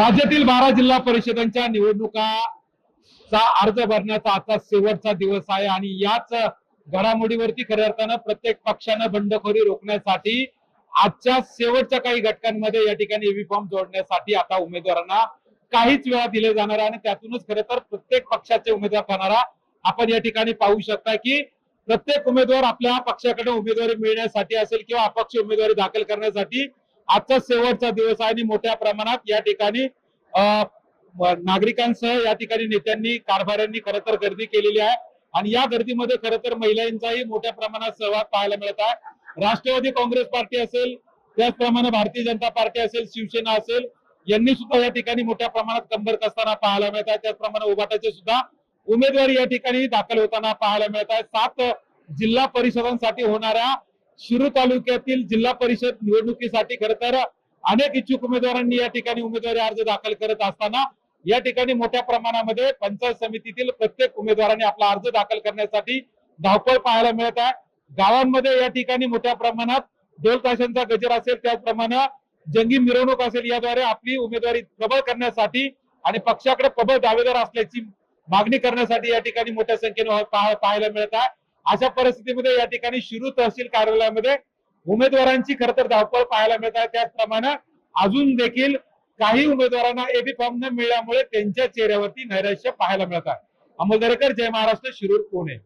राज्यातील 12 जिल्हा परिषदांच्या निवडणुकाचा अर्ज भरण्याचा आता शेवटचा दिवस आहे आणि याच घडामोडीवरती खऱ्या अर्थानं प्रत्येक पक्षानं बंडखोरी रोखण्यासाठी आजच्या शेवटच्या काही घटकांमध्ये या ठिकाणी ईव्ही फॉर्म जोडण्यासाठी आता उमेदवारांना काहीच वेळा दिले जाणार आहे आणि त्यातूनच खरं तर प्रत्येक पक्षाचे उमेदवार ठरणारा आपण या ठिकाणी पाहू शकता की प्रत्येक उमेदवार आपल्या पक्षाकडे उमेदवारी मिळण्यासाठी असेल किंवा अपक्ष उमेदवारी दाखल करण्यासाठी आजचा शेवटचा दिवस आहे आणि मोठ्या प्रमाणात या ठिकाणी नागरिकांसह या ठिकाणी नेत्यांनी कारभाऱ्यांनी खरं तर गर्दी केलेली आहे आणि या गर्दीमध्ये खरं तर महिलांचाही मोठ्या प्रमाणात सहभाग पाहायला मिळत आहे। राष्ट्रवादी काँग्रेस पार्टी असेल, त्याचप्रमाणे भारतीय जनता पार्टी असेल, शिवसेना असेल, यांनी सुद्धा या ठिकाणी मोठ्या प्रमाणात कंबर कसताना पाहायला मिळत आहे। त्याचप्रमाणे उभाटाचे सुद्धा उमेदवारी या ठिकाणी दाखल होताना पाहायला मिळत आहे। 7 जिल्हा परिषदांसाठी होणाऱ्या शिरूर तालुक्यातील जिल्हा परिषद निवडणुकीसाठी खरं तर अनेक इच्छुक उमेदवारांनी या ठिकाणी उमेदवारी अर्ज दाखल करत असताना या ठिकाणी मोठ्या प्रमाणामध्ये पंचायत समितीतील प्रत्येक उमेदवारांनी आपला अर्ज दाखल करण्यासाठी धावपळ पाहायला मिळत आहे। गावांमध्ये या ठिकाणी मोठ्या प्रमाणात ढोल ताशांचा गजर असेल, त्याचप्रमाणे जंगी मिरवणूक असेल, याद्वारे आपली उमेदवारी प्रबळ करण्यासाठी आणि पक्षाकडे प्रबळ दावेदार असल्याची मागणी करण्यासाठी या ठिकाणी मोठ्या संख्येने पाहायला मिळत आहे। अशा परिस्थितीमध्ये या ठिकाणी शिरूर तहसील कार्यालयामध्ये उमेदवारांची खरं तर धावपळ पाहायला मिळत आहे। त्याचप्रमाणे अजून देखील काही उमेदवारांना एबी फॉर्म न मिळाल्यामुळे त्यांच्या चेहऱ्यावरती नैराश्य पाहायला मिळत आहे। अमोल दरेकर, जय महाराष्ट्र, शिरूर, पुणे।